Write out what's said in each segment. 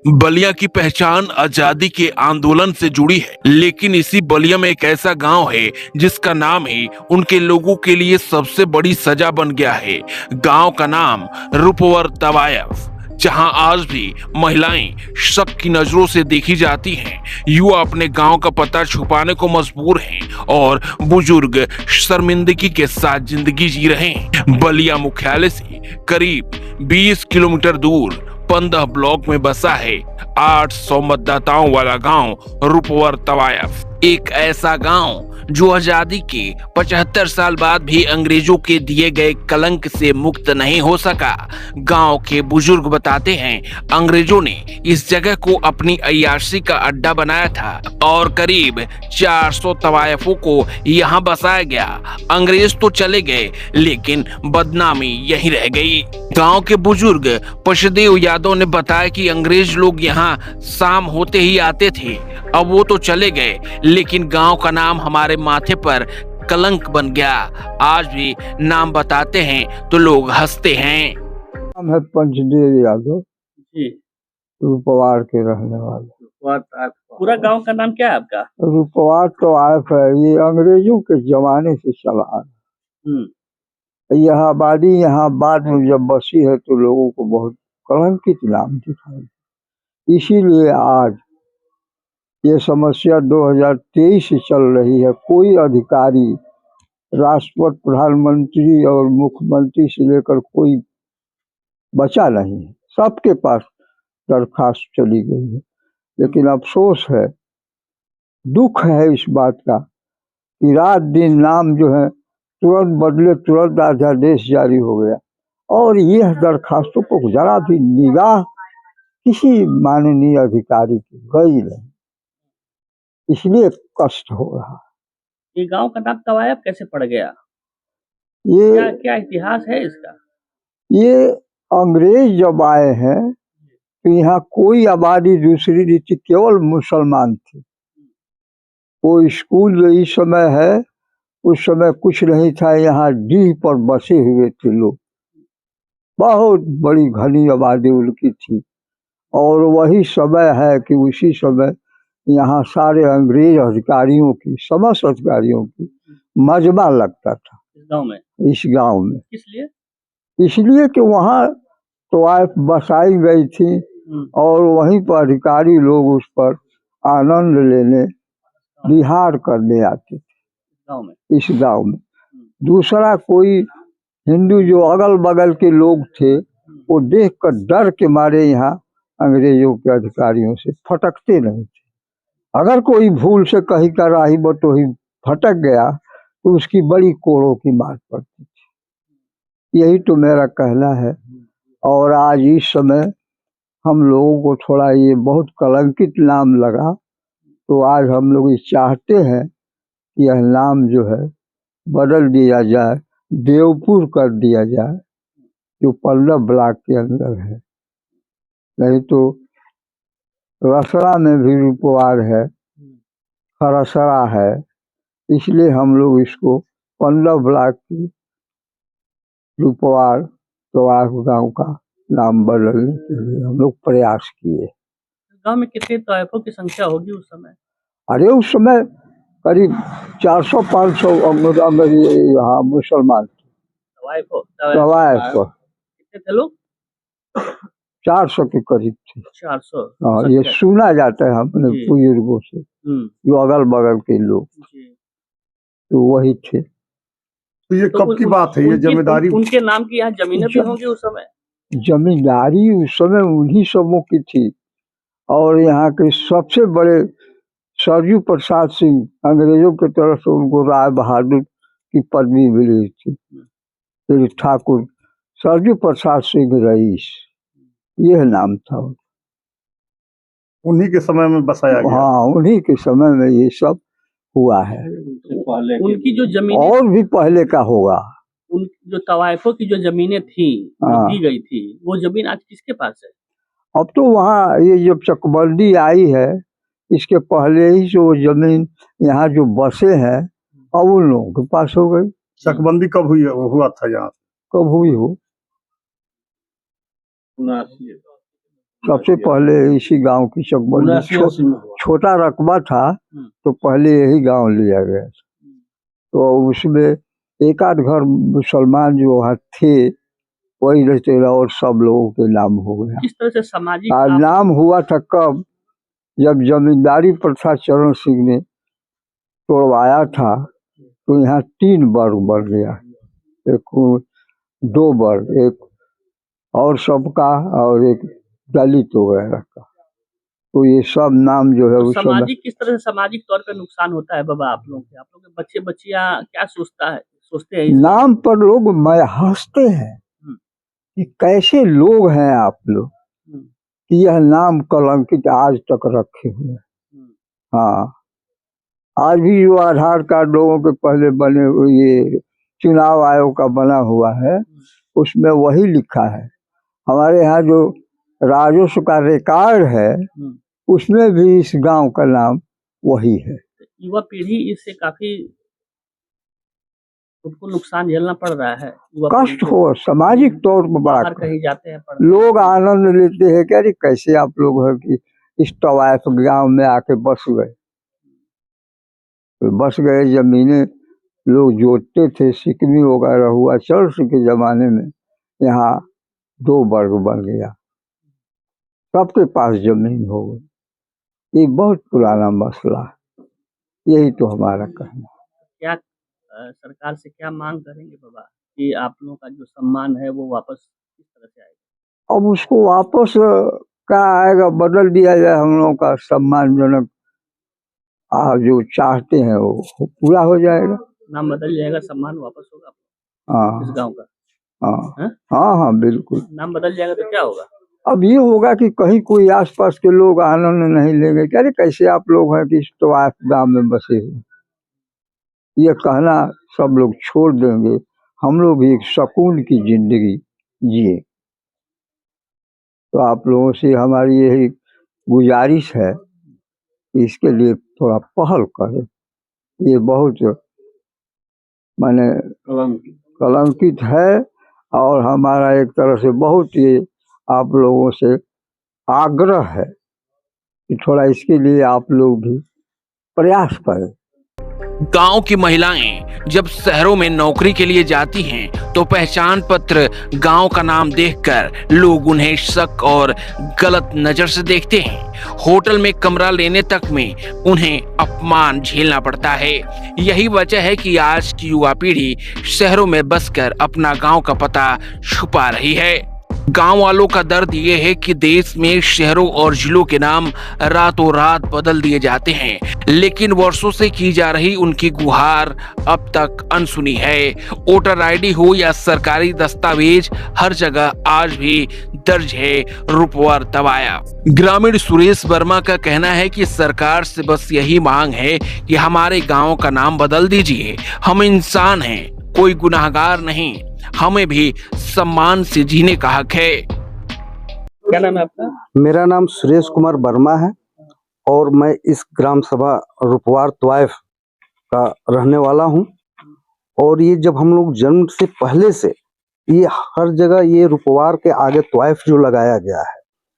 बलिया की पहचान आजादी के आंदोलन से जुड़ी है, लेकिन इसी बलिया में एक ऐसा गांव है जिसका नाम ही उनके लोगों के लिए सबसे बड़ी सजा बन गया है। गांव का नाम रुपवर तवायफ, जहां आज भी महिलाएं शक की नजरों से देखी जाती हैं। युवा अपने गांव का पता छुपाने को मजबूर हैं और बुजुर्ग शर्मिंदगी के साथ जिंदगी जी रहे हैं। बलिया मुख्यालय से करीब 20 किलोमीटर दूर 15 ब्लॉक में बसा है 800 मतदाताओं वाला गांव रुपवर तवायफ। एक ऐसा गांव जो आजादी के 75 साल बाद भी अंग्रेजों के दिए गए कलंक से मुक्त नहीं हो सका। गांव के बुजुर्ग बताते हैं, अंग्रेजों ने इस जगह को अपनी अय्याशी का अड्डा बनाया था और करीब 400 तवायफों को यहां बसाया गया। अंग्रेज तो चले गए, लेकिन बदनामी यहीं रह गई। गांव के बुजुर्ग पशदेव यादव ने बताया कि अंग्रेज लोग यहाँ शाम होते ही आते थे। अब वो तो चले गए, लेकिन गांव का नाम हमारे माथे पर कलंक बन गया। आज भी नाम बताते हैं तो लोग हंसते हैं। नाम है पंचदेव यादव जी। रूपवार के रहने वाले। पूरा गांव का नाम क्या है आपका? रूपवार तो आयफ है, ये अंग्रेजों के जमाने से चला आ रहा। यह आबादी यहाँ बाद में जब बसी है तो लोगों को बहुत कलंकित नाम दिखाई। इसीलिए आज ये समस्या 2023 से चल रही है। कोई अधिकारी, राष्ट्रपति, प्रधानमंत्री और मुख्यमंत्री से लेकर कोई बचा नहीं है। सबके पास दरखास्त चली गई है, लेकिन अफसोस है, दुख है इस बात का कि रात दिन नाम जो है तुरंत बदले, तुरंत अध्यादेश जारी हो गया और यह दरखास्तों को जरा भी निगाह किसी माननीय अधिकारी की गई नहीं, इसलिए कष्ट हो रहा। ये गांव का नाम तवायफ कैसे पड़ गया? ये क्या इतिहास है इसका? ये अंग्रेज जब आए हैं तो यहाँ कोई आबादी दूसरी नहीं थी, केवल मुसलमान थे। वो स्कूल जो इस समय है, उस समय कुछ नहीं था। यहाँ डीह पर बसे हुए थे लोग, बहुत बड़ी घनी आबादी उनकी थी। और वही समय है कि उसी समय यहाँ सारे अंग्रेज अधिकारियों की, समस्त अधिकारियों की मजमा लगता था इस गांव में। इसलिए इसलिए कि वहाँ तो बसाई गई थी और वहीं पर अधिकारी लोग उस पर आनंद लेने, विहार करने आते थे इस गांव में। दूसरा कोई हिंदू जो अगल बगल के लोग थे, वो देखकर डर के मारे यहाँ अंग्रेजों के अधिकारियों से फटकते नहीं थे। अगर कोई भूल से कहीं का राही बटोही फटक गया तो उसकी बड़ी कोड़ों की मार पड़ती थी। यही तो मेरा कहना है। और आज इस समय हम लोगों को थोड़ा ये बहुत कलंकित नाम लगा, तो आज हम लोग ये चाहते हैं कि यह नाम जो है बदल दिया जाए, देवपुर कर दिया जाए, जो 15 ब्लॉक के अंदर है। नहीं तो रसड़ा में भी रूपवार है, खरसरा है, इसलिए हम लोग इसको 15 ब्लॉक की रूपवार तो गांव का नाम बदलने के लिए हम लोग प्रयास किए। गांव में कितने तवायफों की संख्या होगी उस समय? अरे उस समय करीब 400-500 यहाँ मुसलमान थे। तवायफ कितने थे लोग? 400 के करीब थे। 400। हाँ, ये सुना जाता है अपने बुजुर्गों से, जो अगल बगल के लोग, तो वही थे। तो ये कब की बात है? ये जमींदारी उनके नाम की यहाँ जमीनें भी होंगी उस समय? जमींदारी उस समय उन्हीं सबों की थी। और यहाँ के सबसे बड़े सरजू प्रसाद सिंह, अंग्रेजों की तरफ से उनको राय बहादुर की पदवी मिली थी। फिर ठाकुर सरजू प्रसाद सिंह रईस, यह नाम था। उन्हीं के समय में बसाया गया। हाँ, उन्हीं के समय में ये सब हुआ है। उनकी जो जमीन और भी पहले का होगा। उन जो तवायफों की जो जमीनें थी, जो दी गई थी, वो जमीन आज किसके पास है? अब तो वहाँ ये जब चकबंदी आई है, इसके पहले ही जो जमीन यहाँ जो बसे हैं, अब उन लोगों के पास हो गई। चकबंदी कब हुई हुआ था यहाँ? कब हुई हो? सबसे पहले इसी गांव की चकबंदी, 79-80 में हुआ। छोटा रकबा था तो पहले यही गांव लिया गया। तो उसमें एक आध घर मुसलमान जो वहाँ थे वही रहते रहे और सब लोगों के नाम हो गया। किस तरह से सामाजिक नाम हुआ था कब, जब जमींदारी प्रथा चरण सिंह ने तोड़वाया था तो यहाँ 3 वर्ग बन गया, एक 2 वर्ग, एक और सबका और एक दलित वगैरह का। तो ये सब नाम जो है तो उस समय सामाजिक किस तरह से सामाजिक तौर पे नुकसान होता है बाबा आप लोगों के बच्चे बच्चियां क्या सोचते हैं इस नाम पर लोग मैं हंसते हैं कि कैसे लोग हैं आप लोग कि यह नाम कलंकित आज तक रखे हुए हैं। हाँ, आज भी जो आधार कार्ड लोगों के पहले बने हुए, ये चुनाव आयोग का बना हुआ है, उसमें वही लिखा है। हमारे यहाँ जो राजस्व का रिकॉर्ड है उसमें भी इस गांव का नाम वही है। युवा पीढ़ी इससे काफी उनको नुकसान झेलना पड़ रहा है। कष्ट हो, सामाजिक तौर पर बड़ा कहीं जाते हैं लोग आनंद लेते हैं कि अरे कैसे आप लोग है कि इस तवायफ गांव में आके बस गए। तो बस गए, जमीनें लोग जोतते थे, सिकनी वगैरह हुआ, चर्च के जमाने में यहाँ 2 वर्ग बन गया, सबके पास जमीन हो गई। ये बहुत पुराना मसला है, यही तो हमारा कहना। क्या सरकार से क्या मांग करेंगे बाबा कि आप लोगों का जो सम्मान है वो वापस किस तरह से आएगा? अब उसको वापस क्या आएगा, बदल दिया जाए हम लोगों का सम्मानजनक, जो चाहते हैं वो पूरा हो जाएगा। नाम बदल जाएगा, सम्मान वापस होगा इस हाँ गांव का। हाँ हाँ हाँ बिल्कुल। नाम बदल जाएगा तो क्या होगा? अब ये होगा कि कहीं कोई आसपास के लोग आनंद नहीं लेंगे, क्या कैसे आप लोग हैं कि इस तो आप गाँव में बसे हुए, ये कहना सब लोग छोड़ देंगे। हम लोग भी एक सुकून की जिंदगी जिए। तो आप लोगों से हमारी यही गुजारिश है कि इसके लिए थोड़ा पहल करें। ये बहुत माने कलंकित है और हमारा एक तरह से बहुत ही आप लोगों से आग्रह है कि थोड़ा इसके लिए आप लोग भी प्रयास करें। गांव की महिलाएं जब शहरों में नौकरी के लिए जाती हैं तो पहचान पत्र गांव का नाम देखकर लोग उन्हें शक और गलत नजर से देखते हैं। होटल में कमरा लेने तक में उन्हें अपमान झेलना पड़ता है। यही वजह है कि आज की युवा पीढ़ी शहरों में बसकर अपना गांव का पता छुपा रही है। गांव वालों का दर्द ये है कि देश में शहरों और जिलों के नाम रातों रात बदल दिए जाते हैं, लेकिन वर्षों से की जा रही उनकी गुहार अब तक अनसुनी है। वोटर आईडी हो या सरकारी दस्तावेज, हर जगह आज भी दर्ज है रुपवर दबाया। ग्रामीण सुरेश वर्मा का कहना है कि सरकार से बस यही मांग है कि हमारे गाँव का नाम बदल दीजिए। हम इंसान हैं, कोई गुनाहगार नहीं, हमें भी सम्मान से जीने का हक है। क्या नाम है आपका? मेरा नाम सुरेश कुमार वर्मा है और मैं इस ग्राम सभा रुपवार तवायफ का रहने वाला हूं। और ये जब हम लोग जन्म से पहले से ये हर जगह ये रुपवार के आगे तवायफ जो लगाया गया है,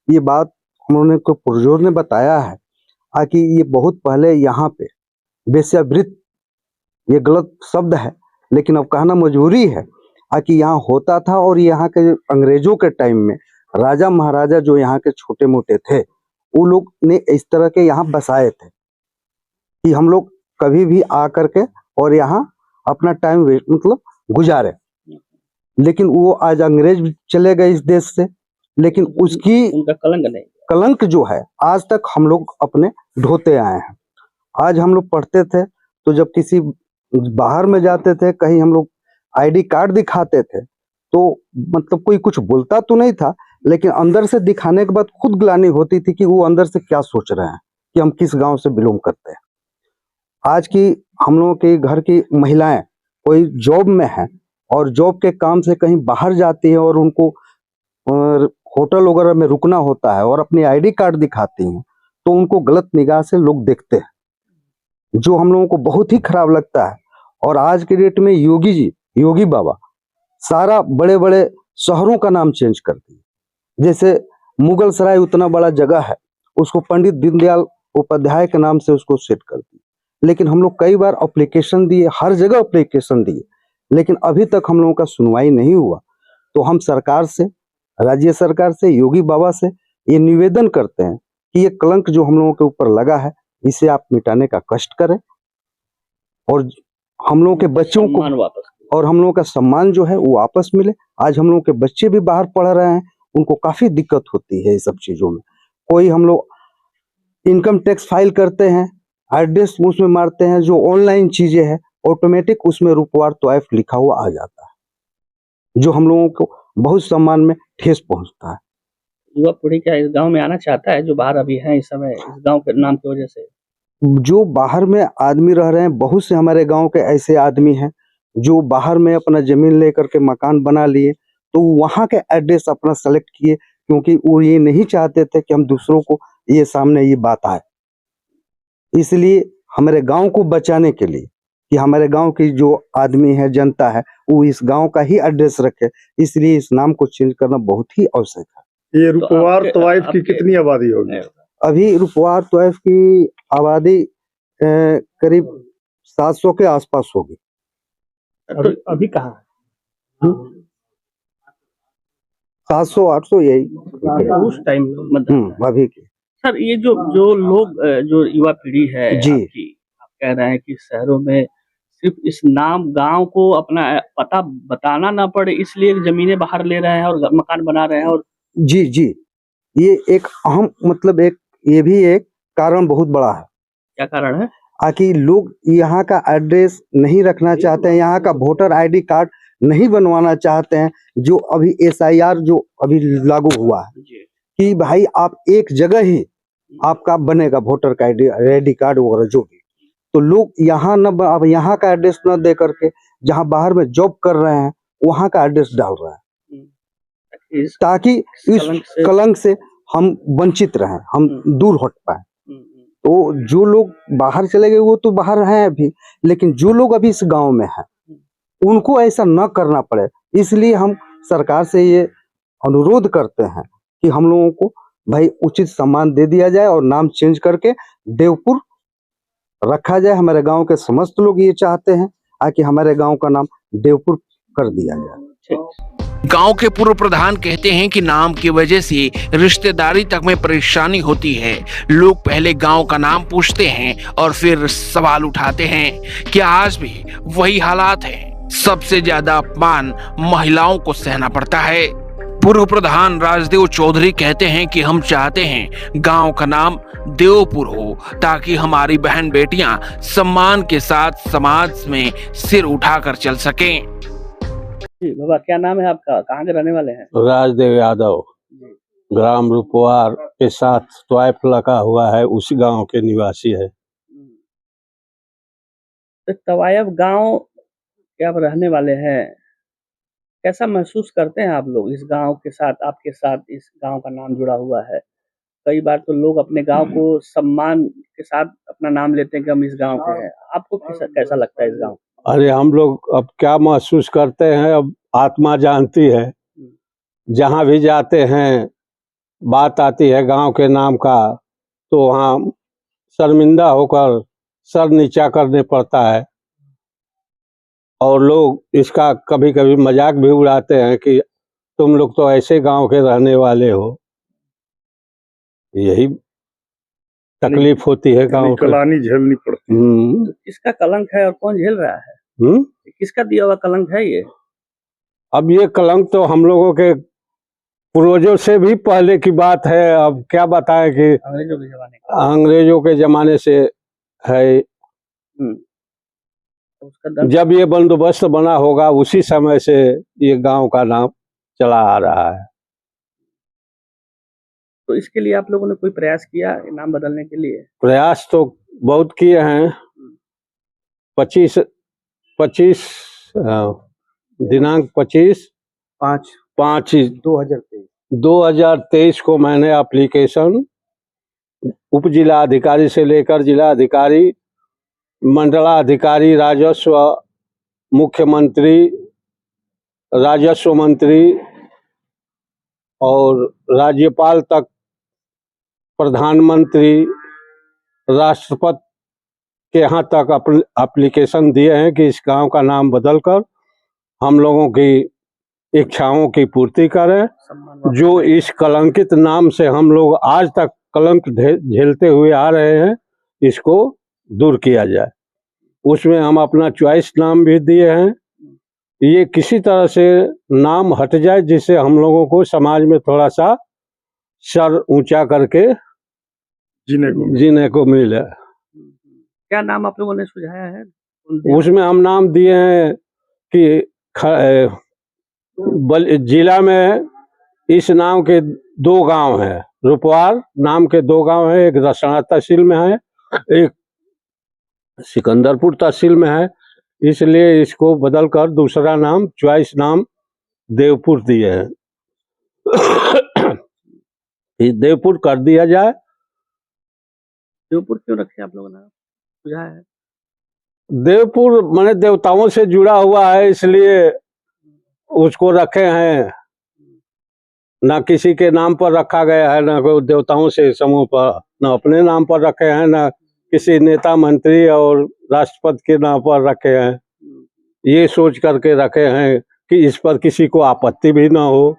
ये बात उन्होंने को पुरजोर ने बताया है कि ये बहुत पहले यहाँ पे वेश्यावृत्ति, ये गलत शब्द है लेकिन अब कहना मजबूरी है कि यहाँ होता था। और यहाँ के अंग्रेजों के टाइम में राजा महाराजा जो यहाँ के छोटे मोटे थे, वो लोग ने इस तरह के यहाँ बसाए थे कि हम लोग कभी भी आ करके और यहाँ अपना टाइम मतलब गुजारे। लेकिन वो आज अंग्रेज चले गए इस देश से, लेकिन उसकी उनका कलंक नहीं, कलंक जो है आज तक हम लोग अपने ढोते आए हैं। आज हम लोग पढ़ते थे तो जब किसी बाहर में जाते थे, कहीं हम लोग आईडी कार्ड दिखाते थे तो मतलब कोई कुछ बोलता तो नहीं था, लेकिन अंदर से दिखाने के बाद खुद ग्लानि होती थी कि वो अंदर से क्या सोच रहे हैं कि हम किस गांव से बिलोंग करते हैं। आज की हम लोगों के घर की महिलाएं कोई जॉब में है और जॉब के काम से कहीं बाहर जाती है और उनको होटल वगैरह में रुकना होता है और अपनी आईडी कार्ड दिखाती हैं तो उनको गलत निगाह से लोग देखते हैं, जो हम लोगों को बहुत ही खराब लगता है। और आज के डेट में योगी बाबा सारा बड़े बड़े शहरों का नाम चेंज कर दिए। जैसे मुगल सराय उतना बड़ा जगह है, उसको पंडित दीनदयाल उपाध्याय के नाम से उसको सेट कर दिया। लेकिन हम लोग कई बार एप्लीकेशन दिए, हर जगह एप्लीकेशन दिए, लेकिन अभी तक हम लोगों का सुनवाई नहीं हुआ। तो हम सरकार से, राज्य सरकार से, योगी बाबा से ये निवेदन करते हैं कि ये कलंक जो हम लोगों के ऊपर लगा है, इसे आप मिटाने का कष्ट करें और हम लोगों के बच्चों सम्मान को वापस और हम लोगों का सम्मान जो है वो वापस मिले। आज हम लोगों के बच्चे भी बाहर पढ़ रहे हैं, उनको काफी दिक्कत होती है ये सब चीजों में। कोई हम लोग इनकम टैक्स फाइल करते हैं, एड्रेस उसमें मारते हैं, जो ऑनलाइन चीजें हैं ऑटोमेटिक उसमें रूपवार तवाइफ लिखा हुआ आ जाता है, जो हम लोगों को बहुत सम्मान में ठेस पहुंचता है। युवा पीढ़ी क्या इस गांव में आना चाहता है, जो बाहर अभी है इस समय इस गांव के नाम की वजह से? जो बाहर में आदमी रह रहे हैं, बहुत से हमारे गांव के ऐसे आदमी हैं जो बाहर में अपना जमीन लेकर के मकान बना लिए, तो वहां के एड्रेस अपना सेलेक्ट किए, क्योंकि वो ये नहीं चाहते थे कि हम दूसरों को ये सामने ये बात आए। इसलिए हमारे गांव को बचाने के लिए कि हमारे गांव की जो आदमी है, जनता है, वो इस गांव का ही एड्रेस रखे, इसलिए इस नाम को चेंज करना बहुत ही आवश्यक है। ये रुपवार तवाइफ की कितनी आबादी होगी? अभी रुपवार तवाइफ की आबादी करीब 700 के आसपास होगी। तो अभी कहाँ है? 700-800 यही उस टाइम मतलब अभी की। सर, ये जो लोग जो युवा पीढ़ी है जी। आपकी, आप कह रहे हैं कि शहरों में सिर्फ इस नाम गांव को अपना पता बताना ना पड़े, इसलिए जमीनें बाहर ले रहे हैं और मकान बना रहे हैं। और जी जी, ये एक अहम मतलब ये भी एक कारण बहुत बड़ा है। क्या कारण है? कि लोग यहाँ का एड्रेस नहीं रखना चाहते हैं, यहाँ का वोटर आईडी कार्ड नहीं बनवाना चाहते हैं, जो अभी SIR जो अभी लागू हुआ है कि भाई आप एक जगह ही आपका बनेगा वोटर का आईडी कार्ड वगैरह जो भी, तो लोग यहाँ न अब यहाँ का एड्रेस न दे करके जहाँ बाहर में जॉब कर रहे हैं वहाँ का एड्रेस डाल रहे हैं, ताकि इस कलंक से हम वंचित रहें, हम दूर हट पाए। तो जो लोग बाहर चले गए वो तो बाहर हैं अभी, लेकिन जो लोग अभी इस गांव में हैं उनको ऐसा न करना पड़े, इसलिए हम सरकार से ये अनुरोध करते हैं कि हम लोगों को भाई उचित सम्मान दे दिया जाए और नाम चेंज करके देवपुर रखा जाए। हमारे गांव के समस्त लोग ये चाहते हैं कि हमारे गांव का नाम देवपुर कर दिया जाए। गांव के पूर्व प्रधान कहते हैं कि नाम की वजह से रिश्तेदारी तक में परेशानी होती है। लोग पहले गांव का नाम पूछते हैं और फिर सवाल उठाते हैं। क्या आज भी वही हालात है? सबसे ज्यादा अपमान महिलाओं को सहना पड़ता है। पूर्व प्रधान राजदेव चौधरी कहते हैं कि हम चाहते हैं गांव का नाम देवपुर हो, ताकि हमारी बहन बेटियां सम्मान के साथ समाज में सिर उठाकर चल सकें। जी बाबा, क्या नाम है आपका, कहाँ के रहने वाले हैं? राजदेव यादव, ग्राम रूपवार के साथ तवाइफ लगा हुआ है, उसी गांव के निवासी है। तो तवाइफ गांव के आप रहने वाले हैं, कैसा महसूस करते हैं आप लोग इस गांव के साथ? आपके साथ इस गांव का नाम जुड़ा हुआ है। कई बार तो लोग अपने गांव को सम्मान के साथ अपना नाम लेते हैं कि हम इस गांव के हैं। आपको कैसा लगता है इस गांव? अरे हम लोग अब क्या महसूस करते हैं, अब आत्मा जानती है। जहां भी जाते हैं बात आती है गांव के नाम का, तो वहाँ शर्मिंदा होकर सर नीचा करने पड़ता है। और लोग इसका कभी कभी मजाक भी उड़ाते हैं कि तुम लोग तो ऐसे गांव के रहने वाले हो। यही तकलीफ होती है गांव की, कलानी झेलनी पड़ती है। किसका कलंक है और कौन झेल रहा है? किसका दिया हुआ कलंक है ये? अब ये कलंक तो हम लोगों के पूर्वजों से भी पहले की बात है। अब क्या बताएं कि अंग्रेजों के जमाने से है। जब ये बंदोबस्त बना होगा उसी समय से ये गांव का नाम चला आ रहा है। तो इसके लिए आप लोगों ने कोई प्रयास किया नाम बदलने के लिए? प्रयास तो बहुत किए हैं। 25 दिनांक 25/5/2023 को मैंने एप्लीकेशन उप जिला अधिकारी से लेकर जिला अधिकारी, मंडलाधिकारी, राजस्व, मुख्यमंत्री, राजस्व मंत्री, और राज्यपाल तक, प्रधानमंत्री, राष्ट्रपति के यहाँ तक एप्लीकेशन दिए हैं कि इस गांव का नाम बदलकर हम लोगों की इच्छाओं की पूर्ति करें। जो इस कलंकित नाम से हम लोग आज तक कलंक झेलते हुए आ रहे हैं, इसको दूर किया जाए। उसमें हम अपना चॉइस नाम भी दिए हैं। ये किसी तरह से नाम हट जाए जिससे हम लोगों को समाज में थोड़ा सा सर ऊंचा करके जीने को मिले। क्या नाम आप लोगों ने सुझाया है? उसमें हम नाम दिए हैं कि जिला में इस नाम के 2 गांव हैं, रुपवार नाम के 2 गांव हैं, एक रसना तहसील में है, एक सिकंदरपुर तहसील में है। इसलिए इसको बदलकर दूसरा नाम, चॉइस नाम देवपुर दिए हैं। देवपुर कर दिया जाए। देवपुर क्यों रखे आप लोगों ने सुझाया है? देवपुर माने देवताओं से जुड़ा हुआ है, इसलिए उसको रखे हैं। ना किसी के नाम पर रखा गया है, ना कोई देवताओं से समूह पर, ना अपने नाम पर रखे हैं, ना किसी नेता मंत्री और राष्ट्रपति के नाम पर रखे हैं। ये सोच करके रखे हैं कि इस पर किसी को आपत्ति भी ना हो।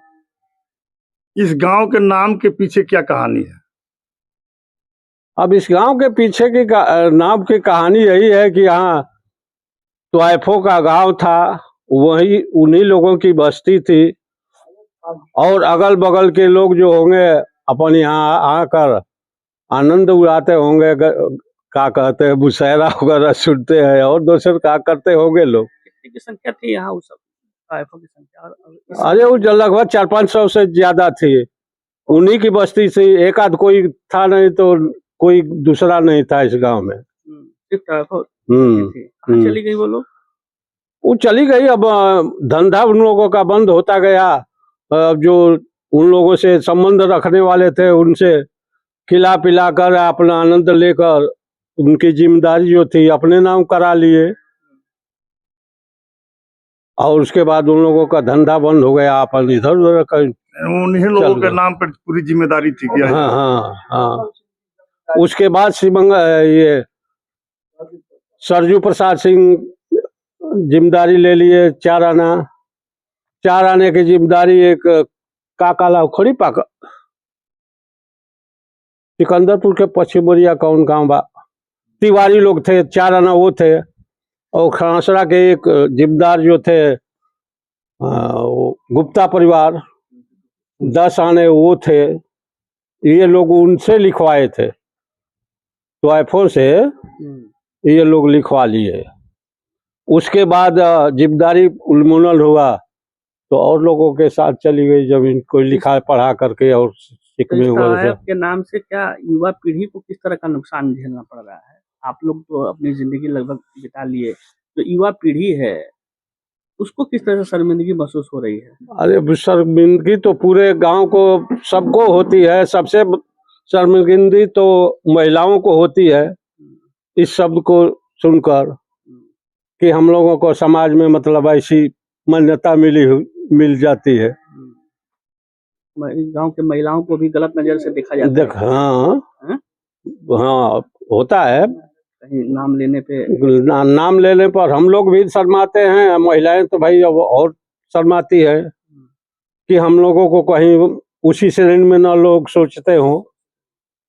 इस गांव के नाम के पीछे क्या कहानी है? अब इस गांव के पीछे की नाम की कहानी यही है कि यहाँ त्वाइफों का गांव था, वही उन्हीं लोगों की बस्ती थी, और अगल बगल के लोग जो होंगे अपन यहाँ आकर आनंद उड़ाते होंगे, क्या कहते हैं, मुशायरा वगैरह सुनते हैं, और दूसरे क्या करते होंगे लोग। कितनी की संख्या थी यहाँ उस त्वाइफों की संख्या? अरे वो लगभग 400-500 से ज्यादा थी। उन्हीं की बस्ती थी, एक आध कोई था नहीं तो कोई दूसरा नहीं था इस गांव में। सिर्फ त्वाइफों थी। कहाँ चली गई वो लोग? वो चली गई। अब धंधा उन लोगों का बंद होता गया। जो उन लोगों से संबंध रखने वाले थे उनसे खिला पिला कर अपना आनंद लेकर उनकी जिम्मेदारी जो थी अपने नाम करा लिए, और उसके बाद उन लोगों का धंधा बंद हो गया। अपन इधर उधर कहीं उन्हीं लोगों के नाम पर पूरी जिम्मेदारी थी क्या? हाँ हाँ हाँ। उसके बाद ये सरजू प्रसाद सिंह जिम्मेदारी ले लिए। 4 आने की जिम्मेदारी एक काकाला खड़ी पाका सिकंदरपुर के पश्चिम बोरिया कौन गाँव बा, तिवारी लोग थे। 4 आना वो थे, और खड़ासरा के एक जिम्मेदार जो थे गुप्ता परिवार, 10 आने वो थे। ये लोग उनसे लिखवाए थे, त्वाइफों से ये लोग लिखवा लिए। उसके बाद जिम्मेदारी उन्मूलन हुआ तो और लोगों के साथ चली गई जमीन, कोई लिखा पढ़ा करके और सिकमे वगैरह। के नाम से क्या युवा पीढ़ी को किस तरह का नुकसान झेलना पड़ रहा है? आप लोग तो अपनी जिंदगी लगभग बिता लिए, तो युवा पीढ़ी है उसको किस तरह से शर्मिंदगी महसूस हो रही है? अरे शर्मिंदगी तो पूरे गांव को, सबको होती है। सबसे शर्मिंदगी तो महिलाओं को होती है इस शब्द को सुनकर कि हम लोगों को समाज में मतलब ऐसी मान्यता मिल जाती है। गांव के महिलाओं को भी गलत नजर से देखा जाता है। हाँ हाँ होता है। कहीं नाम लेने पे नाम लेने पर हम लोग भी शर्माते हैं, महिलाएं तो भाई अब और शर्माती है कि हम लोगों को कहीं उसी श्रेणी में ना लोग सोचते हो।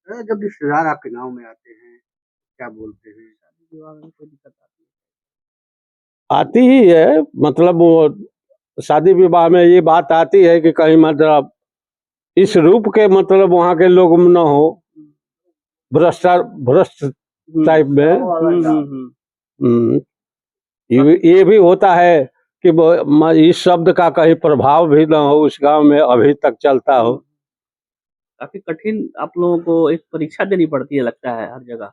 जब रिश्तेदार आपके गांव में आते हैं क्या बोलते हैं? कोई दिक्कत आती ही है, मतलब वो शादी विवाह में ये बात आती है कि कहीं मतलब इस रूप के मतलब वहाँ के लोग न हो, भ्रष्ट टाइप में। ये भी होता है कि इस शब्द का कहीं प्रभाव भी न हो उस गांव में, अभी तक चलता हो। काफी कठिन आप लोगों को एक परीक्षा देनी पड़ती है लगता है हर जगह।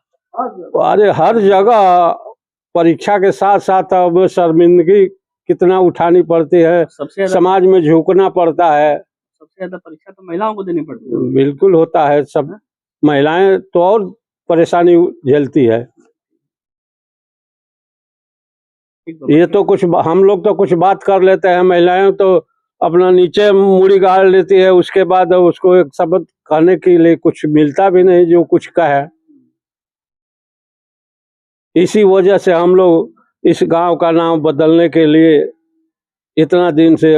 अरे हर जगह परीक्षा के साथ साथ अब शर्मिंदगी कितना उठानी पड़ती है, सबसे समाज में झुकना पड़ता है। सबसे ज्यादा परीक्षा तो महिलाओं को देनी पड़ती है। बिल्कुल होता है, सब महिलाएं तो और परेशानी झेलती है। ये तो कुछ हम लोग तो कुछ बात कर लेते हैं, महिलाएं तो अपना नीचे मुड़ी गाड़ लेती है, उसके बाद उसको एक शब्द कहने के लिए कुछ मिलता भी नहीं जो कुछ कहे। इसी वजह से हम लोग इस गांव का नाम बदलने के लिए इतना दिन से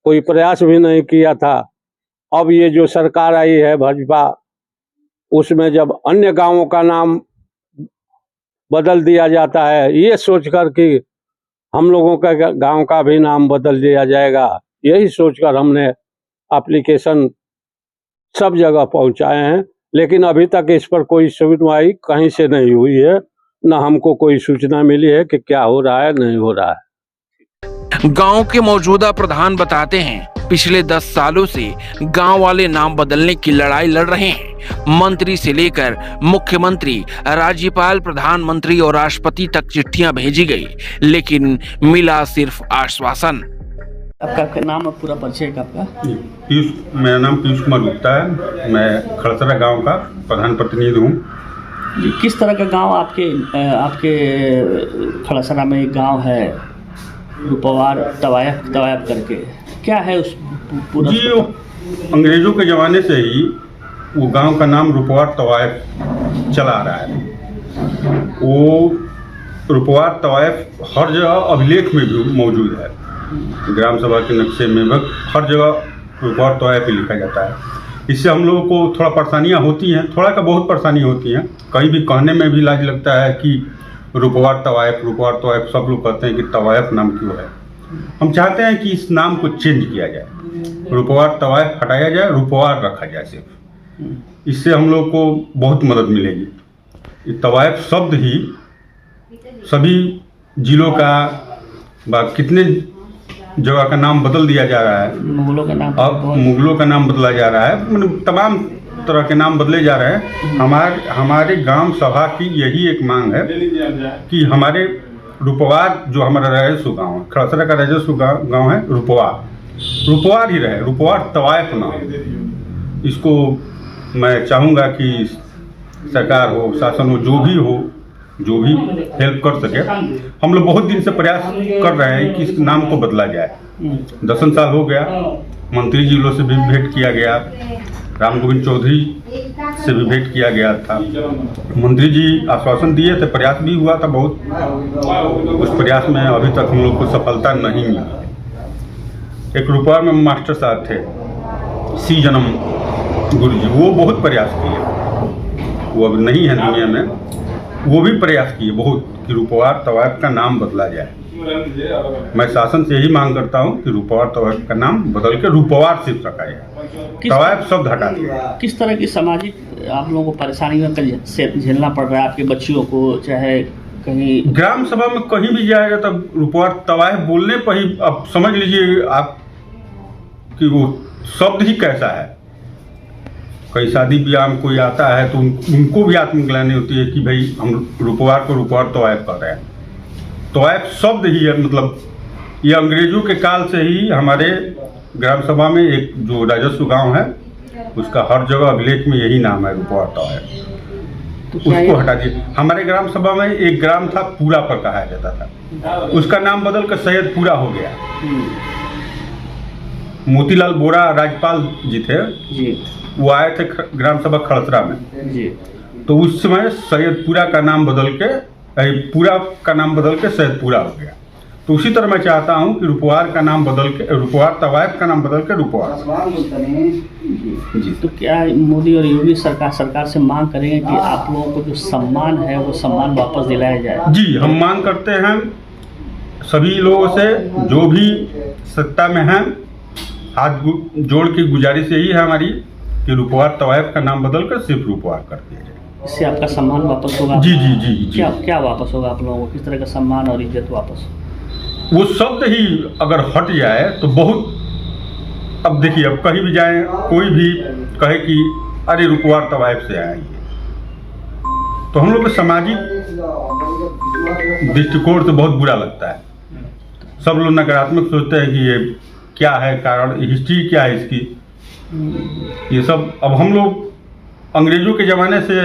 कोई प्रयास भी नहीं किया था। अब ये जो सरकार आई है भाजपा, उसमें जब अन्य गांवों का नाम बदल दिया जाता है, ये सोचकर कि हम लोगों का गांव का भी नाम बदल दिया जाएगा, यही सोचकर हमने एप्लीकेशन सब जगह पहुंचाए हैं। लेकिन अभी तक इस पर कोई सुनवाई कहीं से नहीं हुई है, न हमको कोई सूचना मिली है कि क्या हो रहा है नहीं हो रहा है। गांव के मौजूदा प्रधान बताते हैं, पिछले 10 सालों से गांव वाले नाम बदलने की लड़ाई लड़ रहे हैं। मंत्री से लेकर मुख्यमंत्री, राज्यपाल, प्रधानमंत्री और राष्ट्रपति तक चिट्ठियां भेजी गई, लेकिन मिला सिर्फ आश्वासन। आपका नाम और पूरा परिचय का आपका? मेरा नाम पीयूष कुमार गुप्ता है। मैं खड़सरा गांव का प्रधान प्रतिनिधि हूँ। किस तरह का गांव आपके खड़सरा में एक गांव है रुपवार तवायफ करके, क्या है उस पूरा? जी, अंग्रेजों के ज़माने से ही वो गांव का नाम रुपवार तवायफ चला आ रहा है। वो रुपवार तवायफ हर जगह अभिलेख में भी मौजूद है। ग्राम सभा के नक्शे में हर जगह रुपवार तवायफ ही लिखा जाता है। इससे हम लोगों को थोड़ा परेशानियां होती हैं, थोड़ा का बहुत परेशानी होती हैं। कहीं भी कहने में भी लाज लगता है कि रुपवार तवायफ, सब लोग कहते हैं कि तवायफ नाम क्यों है। हम चाहते हैं कि इस नाम को चेंज किया जाए, रुपवार तवायफ हटाया जाए, रुपवार रखा जाए सिर्फ। इससे हम लोग को बहुत मदद मिलेगी। ये तवायफ शब्द ही सभी जिलों का कितने जगह का नाम बदल दिया जा रहा है। मुगलों का नाम, अब मुगलों का नाम बदला जा रहा है, मतलब तमाम तरह के नाम बदले जा रहे हैं। हमारे ग्राम सभा की यही एक मांग है कि हमारे रुपवार, जो हमारा राजस्व गांव है, खड़सरा का राजस्व गांव है रुपवार ही रहे, रुपवार तवायफ ना हो। इसको मैं चाहूँगा कि सरकार हो, शासन हो, जो भी हेल्प कर सके। हम लोग बहुत दिन से प्रयास कर रहे हैं कि इस नाम को बदला जाए। 10 साल हो गया, मंत्री जी लोग से भी भेंट किया गया, राम गोविंद चौधरी से भी भेंट किया गया था। मंत्री जी आश्वासन दिए थे, प्रयास भी हुआ था बहुत। उस प्रयास में अभी तक हम लोग को सफलता नहीं मिली। एक रुपया में मास्टर साहब थे, सी जन्म गुरु जी, वो बहुत प्रयास किए। वो अब नहीं है दुनिया में, वो भी प्रयास किए बहुत कि रुपवार तवायफ का नाम बदला जाए। मैं शासन से यही मांग करता हूँ कि रुपवार तवायफ का नाम बदल के रुपवार सिर्फ रखा जाए, तवायफ शब्द हटा दिया। किस तरह की सामाजिक आप लोगों को परेशानियों से झेलना पड़ रहा है आपके बच्चियों को, चाहे कहीं ग्राम सभा में कहीं भी जाएगा तब रुपवार तवायफ बोलने पर ही अब समझ लीजिए आप कि वो शब्द ही कैसा है। कहीं शादी ब्याह में कोई आता है तो उनको भी आत्मग्लानि होती है कि भाई हम रुपवार को रुपवार तवायफ कर रहे हैं। तवायफ शब्द ही है, मतलब ये अंग्रेजों के काल से ही हमारे ग्राम सभा में एक जो राजस्व गांव है उसका हर जगह अभिलेख में यही नाम है, रुपवार तवायफ। उसको हटा दिए। हमारे ग्राम सभा में एक ग्राम था पूरा पर कहा जाता था, उसका नाम बदल कर सैयदपुरा हो गया। मोतीलाल बोरा राज्यपाल जी थे जी, वो आए थे ग्राम सभा खड़सरा में जी, तो उस समय सैयदपुरा का नाम बदल के पूरा का नाम बदल के सैयदपुरा हो गया। तो उसी तरह मैं चाहता हूं कि रुपवार का नाम बदल के, रुपवार तवायफ का नाम बदल के रुपवार। जी, तो क्या मोदी और योगी सरकार से मांग करेंगे कि आप लोगों को जो सम्मान है वो सम्मान वापस दिलाया जाए? जी, हम मांग करते हैं सभी लोगों से, जो भी सत्ता में हैं, हाथ जोड़ की गुजारिश यही है हमारी कि रुपवार तवायफ का नाम बदल कर सिर्फ रुपवार कर दिया जाए। इससे आपका सम्मान वापस होगा? जी जी जी जी। क्या वापस होगा आप लोगों को? किस तरह का सम्मान और इज्जत वापस? वो शब्द ही अगर हट जाए तो बहुत, अब देखिए, अब कहीं भी जाए कोई भी कहे कि अरे रुपवार तवायफ से आया, तो हम लोग को सामाजिक दृष्टिकोण से बहुत बुरा लगता है। सब लोग नकारात्मक सोचते हैं कि ये क्या है कारण, हिस्ट्री क्या है इसकी, ये सब। अब हम लोग अंग्रेजों के ज़माने से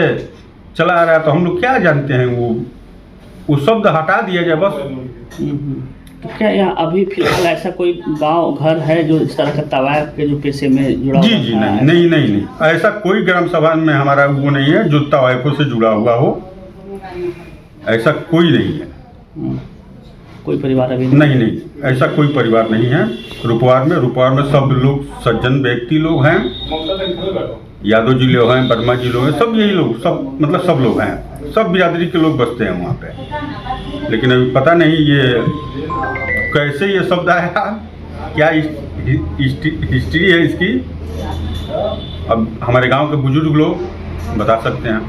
चला आ रहा है तो हम लोग क्या जानते हैं, वो शब्द हटा दिया जाए बस। तो क्या यहाँ अभी फिलहाल ऐसा कोई गांव घर है जो इस तरह का तवायफ के जो पेशे में जुड़ा जी हुआ जी है? नहीं, ऐसा कोई ग्राम सभा में हमारा वो नहीं है जो तवायफों से जुड़ा हुआ हो, ऐसा कोई नहीं है। कोई परिवार अभी नहीं, ऐसा कोई परिवार नहीं है। रुपवार में सब लोग सज्जन व्यक्ति लोग हैं, यादव जी लोग हैं, वर्मा जी लोग हैं, सब यही लोग, सब मतलब सब लोग हैं, सब बिरादरी के लोग बसते हैं वहाँ पे। लेकिन अभी पता नहीं ये कैसे ये शब्द आया, क्या हिस्ट्री है इसकी, अब हमारे गांव के बुजुर्ग लोग बता सकते हैं।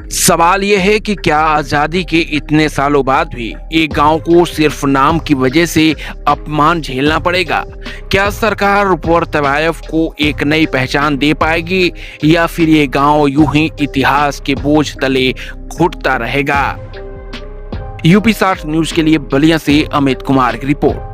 सवाल यह है कि क्या आजादी के इतने सालों बाद भी एक गांव को सिर्फ नाम की वजह से अपमान झेलना पड़ेगा? क्या सरकार रुपवर तवायफ को एक नई पहचान दे पाएगी या फिर ये गांव यूं ही इतिहास के बोझ तले घुटता रहेगा? यूपी 60 न्यूज के लिए बलिया से अमित कुमार की रिपोर्ट।